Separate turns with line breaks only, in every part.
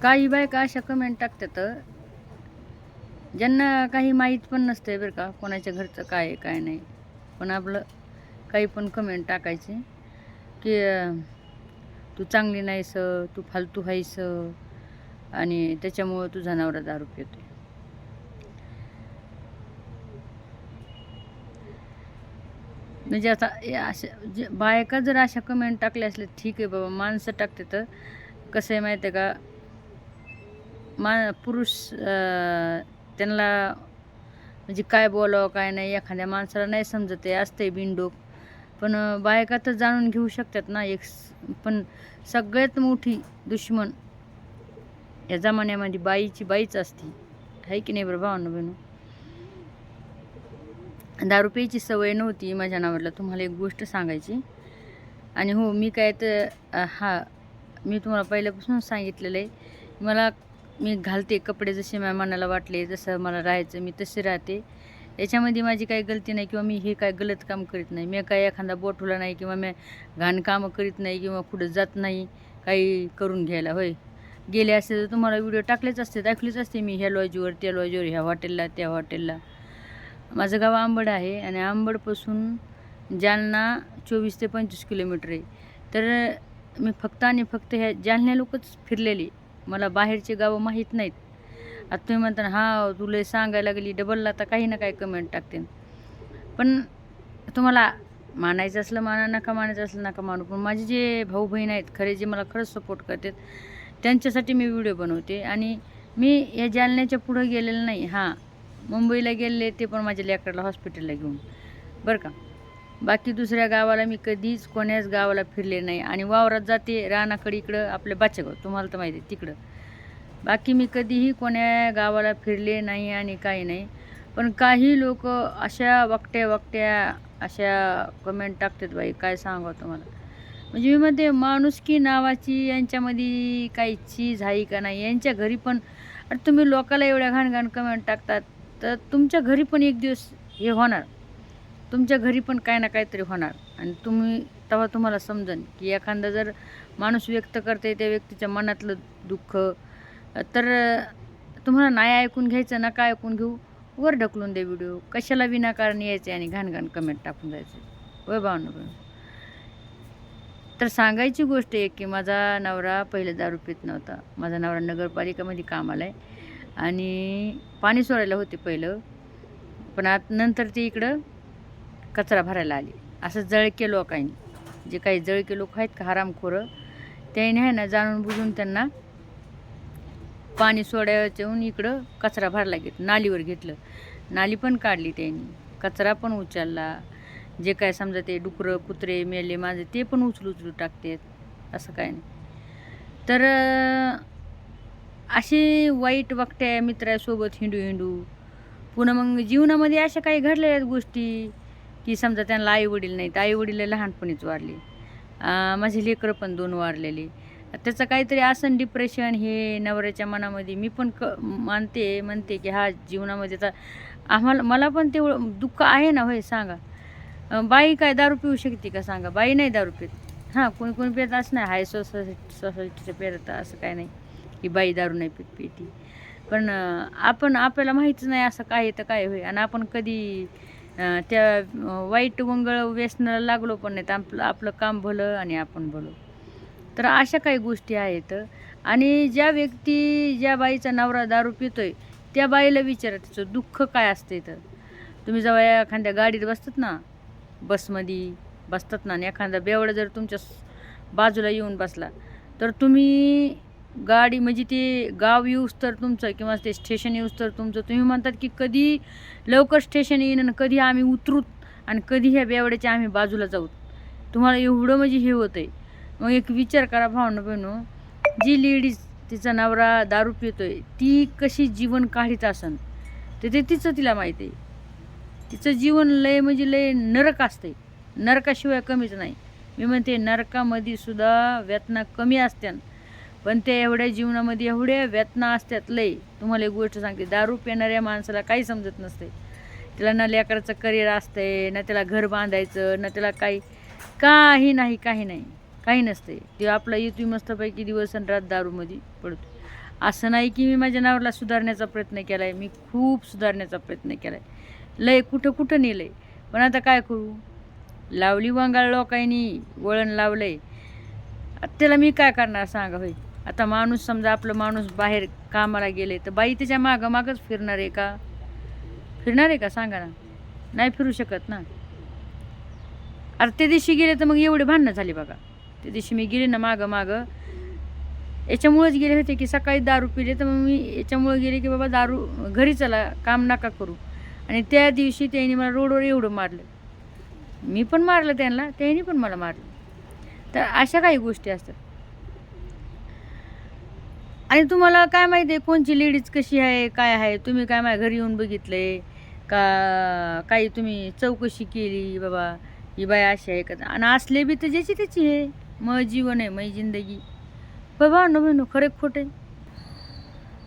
काही बायका अशा कमेंट टाकतात ज्यांना काही माहीत पण नसते बरं का, कोणाच्या घरचं काय आहे काय नाही. पण आपलं काही पण कमेंट टाकायचे की तू चांगली नाहीस, तू फालतू आहेस आणि त्याच्यामुळं तुझा नवरा दारू पितोय. म्हणजे आता अशा जे बायका जर अशा कमेंट टाकल्या असल्या ठीक आहे बाबा, माणसं टाकते तर कसं आहे माहिती आहे का, पुरुष त्यांना म्हणजे काय बोलावं काय नाही, एखाद्या माणसाला नाही समजत आहे, असते बिनडोक. पण बायका तर जाणून घेऊ शकतात ना. पण सगळ्यात मोठी दुश्मन या जमान्यामध्ये बाईची बाईच असते, आहे की नाही बरं भावांनो बहिणो. दारू प्यायची सवय नव्हती माझ्या नवऱ्याला, तुम्हाला एक गोष्ट सांगायची. आणि हो, मी काय तर मी तुम्हाला पहिल्यापासून सांगितलेलं आहे, मी घालते कपडे जसे माझ्या मनाला वाटले, जसं मला राहायचं मी तसे राहते. याच्यामध्ये माझी काही गलती नाही किंवा मी हे काय गलत काम करीत नाही. मी काय एखादा बोटवला नाही किंवा मी घाण कामं करीत नाही किंवा कुठं जात नाही काही करून घ्यायला. होय, गेले असते तर तुम्हाला व्हिडिओ टाकलेच असते, दाखवलेच असते मी, ह्या लॉजवर त्या लॉजवर, ह्या हॉटेलला त्या हॉटेलला. माझं गाव आंबड आहे आणि आंबडपासून जालना 24 ते 25 किलोमीटर आहे. तर मी फक्त आणि फक्त ह्या जालन्या लोकच फिरलेली, मला बाहेरचे गावं माहीत नाहीत. आता तुम्ही म्हणता ना, तुला सांगायला लागली डबलला, आता काही ना काही कमेंट टाकते. पण तुम्हाला मानायचं असलं माना, नका मानायचं असलं नका मानू. पण माझे जे भाऊ बहीण आहेत खरे, जे मला खरंच सपोर्ट करतात, त्यांच्यासाठी मी व्हिडिओ बनवते. आणि मी या जालन्याच्या पुढं गेलेलं नाही. मुंबईला गेले ते पण माझ्या लेकराला हॉस्पिटलला घेऊन, बरं का. बाकी दुसऱ्या गावाला मी कधीच कोण्याच गावाला फिरले नाही. आणि वावरात जाते रानाकडे, इकडं आपलं बाचेगाव, तुम्हाला तर माहिती आहे तिकडं. बाकी मी कधीही कोण्या गावाला फिरले नाही आणि काही नाही. पण काही लोक अशा वकट्या अशा कमेंट टाकतात बाई, काय सांगावं तुम्हाला. म्हणजे मी म्हणते, माणुसकी नावाची यांच्यामध्ये काही चीज आहे का नाही. यांच्या घरी पण तुम्ही लोकाला एवढ्या घाण कमेंट टाकतात, तर तुमच्या घरी पण एक दिवस हे होणार. तुमच्या घरी पण काय ना काहीतरी होणार. आणि तेव्हा तुम्हाला समजेल की एखादा जर माणूस व्यक्त करते त्या व्यक्तीच्या मनातलं दुःख, तर तुम्हाला नाही ऐकून घ्यायचं, नका ऐकून घेऊ, वर ढकलून दे व्हिडिओ. कशाला विनाकारण यायचे आणि घाण कमेंट टाकून जायचे. होय भावना. तर सांगायची गोष्ट आहे की माझा नवरा पहिले दारू पित नव्हता. माझा नवरा नगरपालिकेमध्ये कामाला आहे आणि पाणी सोडायला होते पहिलं. पण नंतर ते इकडं कचरा भरायला आली. असं जळके लोकांनी, जे काही जळके लोक आहेत का हरामखोरं, त्याने आहे ना जाणून बुजून त्यांना पाणी सोडायचं इकडं कचरा भरला नालीवर घेतलं. नाली पण काढली त्यांनी, कचरा पण उचलला. जे काय समजा ते डुकरं कुत्रे मेले माझे ते पण उचलू टाकतात, असं काय नाही. तर अशी वाईट वागत्या मित्रासोबत हिंडू पुन्हा मग जीवनामध्ये अशा काही घडलेल्या गोष्टी की समजा त्यांना आईवडील नाहीत, आईवडील लहानपणीच वारली. माझे लेकरं पण 2 वारलेली. त्याचं काहीतरी असं डिप्रेशन हे नवऱ्याच्या मनामध्ये. मी पण म्हणते की जीवनामध्ये आता मला पण तेवढं दुःख आहे ना. होय सांगा, बाई काय दारू पिऊ शकते का सांगा. बाई नाही दारू पित. कोणी पित असं नाही, हाय सोसायटीचं पेरत असं काय नाही की बाई दारू नाही पिती. पण आपल्याला माहीतच नाही असं काय तर काय होय. आणि आपण कधी त्या वाईट वंगळ व्यसनाला लागलो पण नाही, तर आपलं काम भलं आणि आपण भलो. तर अशा काही गोष्टी आहेत. आणि ज्या बाईचा नवरा दारू पितोय त्या बाईला विचारा तिचं दुःख काय असते. तर तुम्ही जेव्हा एखाद्या गाडीत बसतात ना, बसमध्ये बसतात ना, आणि एखादा बेवडा जर तुमच्या बाजूला येऊन बसला, तर तुम्ही गाडी म्हणजे ते गाव येऊस तर तुमचं किंवा ते स्टेशन येऊस तर तुमचं, तुम्ही म्हणतात की कधी लवकर स्टेशन येईन आणि कधी आम्ही उतरूत आणि कधी ह्या बेवड्याच्या आम्ही बाजूला जाऊत. तुम्हाला एवढं म्हणजे हे होतं आहे. मग एक विचार करा भावना बहिणो, जी लेडीज तिचा नवरा दारू पितोय ती कशी जीवन काढीत असन, तर ते तिला माहिती आहे. तिचं जीवन लय म्हणजे लय नरक असते, नरकाशिवाय कमीच नाही. मी म्हणते नरकामध्ये सुद्धा व्यतना कमी असत्यान, पण त्या एवढ्या जीवनामध्ये एवढ्या व्यतना असतात लय. तुम्हाला एक गोष्ट सांगते, दारू पिणाऱ्या माणसाला काही समजत नसते. त्याला ना लेकराचं करिअर असते, ना त्याला घर बांधायचं, ना त्याला काही नाही काही नसते. ते आपला येतोय मस्तपैकी दिवस आणि रात दारूमध्ये पडतो. असं नाही की मी माझ्या नवऱ्याला सुधारण्याचा प्रयत्न केला आहे, मी खूप सुधारण्याचा प्रयत्न केला आहे, लय कुठं कुठं नेलं आहे. पण आता काय करू, लावली वंगाळ लोकांनी वळण लावलं आहे, त्याला मी काय करणार सांगा होय. आता माणूस समजा आपलं माणूस बाहेर कामाला गेले तर बाई त्याच्या मागं मागच फिरणार आहे का? फिरणार आहे का सांगा ना? नाही फिरू शकत ना. अरे त्या दिवशी गेले तर मग एवढे भांडणं झाले बघा. त्या दिवशी मी गेले ना मागं मागं, याच्यामुळेच गेले होते की सकाळी दारू पिले, तर मग मी याच्यामुळे गेले की बाबा दारू घरी चला, काम नका करू. आणि त्या दिवशी त्यांनी मला रोडवर एवढं मारलं, मी पण मारलं त्यांना, त्यांनी पण मला मारलं. तर अशा काही गोष्टी असतात. आणि तुम्हाला काय माहिती आहे कोणची लेडीज कशी आहे काय आहे? तुम्ही काय माझ्या घरी येऊन बघितलंय का? काही तुम्ही चौकशी केली बाबा ही बाई अशी आहे का? आणि असले बी तर ज्याची त्याची आहे, मग जीवन आहे मग जिंदगी. बाबा नो बहिणू, खरे खोटे.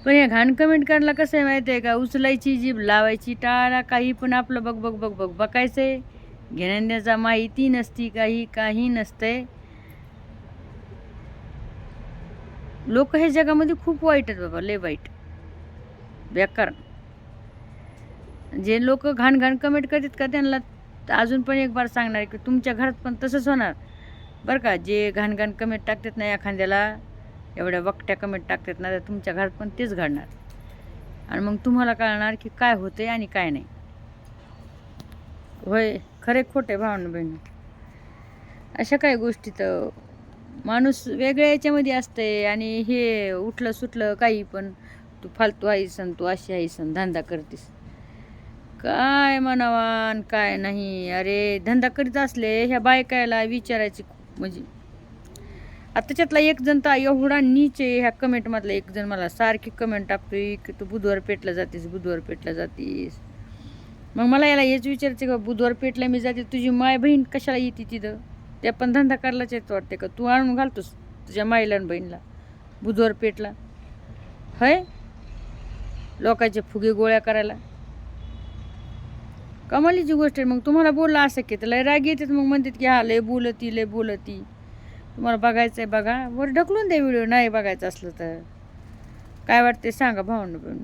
पण या घाण कमेंट करायला कसं आहे माहिती आहे का? उचलायची जीभ लावायची टाळा, काही पण आपलं बघ बघ बघ बघ बघायचंय. घेण्याचा माहिती नसती, काही नसतंय. लोक हे जगामध्ये खूप वाईट आहेत बाबा, लय वाईट, बेकार. जे लोक घाण घाण कमेंट करतात का त्यांना अजून पण एक बार सांगणार की तुमच्या घरात पण तसंच होणार बरं का. जे घाण घाण कमेंट टाकतात ना एखाद्याला, एवढ्या वकट्या कमेंट टाकतात ना, तर तुमच्या घरात पण तेच घडणार. आणि मग तुम्हाला कळणार की काय होते आणि काय नाही. होय, खरे खोटे भावना बहिणी. अशा काही गोष्टी तर माणूस वेगळ्या याच्यामध्ये असते. आणि हे उठलं सुटलं काही पण, तू फालतू आहेस आणि तू अशी आहेस आणि धंदा करतेस, काय म्हणावान काय नाही. अरे धंदा करीत असले ह्या बायकायला विचारायची म्हणजे. आता त्याच्यातला एक जण तर एवढा नीच आहे, ह्या कमेंटमधला एक जण मला सारखी कमेंट टाकतोय की तू बुधवार पेटला जातेस, बुधवार पेटला जातीस. मग मला याला हेच विचारायचं का बुधवार पेटला मी जाते, तुझी माय बहीण कशाला येते तिथं? ते पण धंदा करायलाच येत वाटते का? तू आणून घालतोस तुझ्या माईला आणि बहिणीला बुधवार पेटला, होय लोकांचे फुगे गोळ्या करायला. कमालीची गोष्ट आहे. मग तुम्हाला बोलला असं की तर लय राग येतात, मग म्हणतात की हा लय बोलती लय बोलती. तुम्हाला बघायचं आहे बघा, वर ढकलून द्या व्हिडिओ, नाही बघायचं असलं तर. काय वाटते सांगा भावना बहिणी.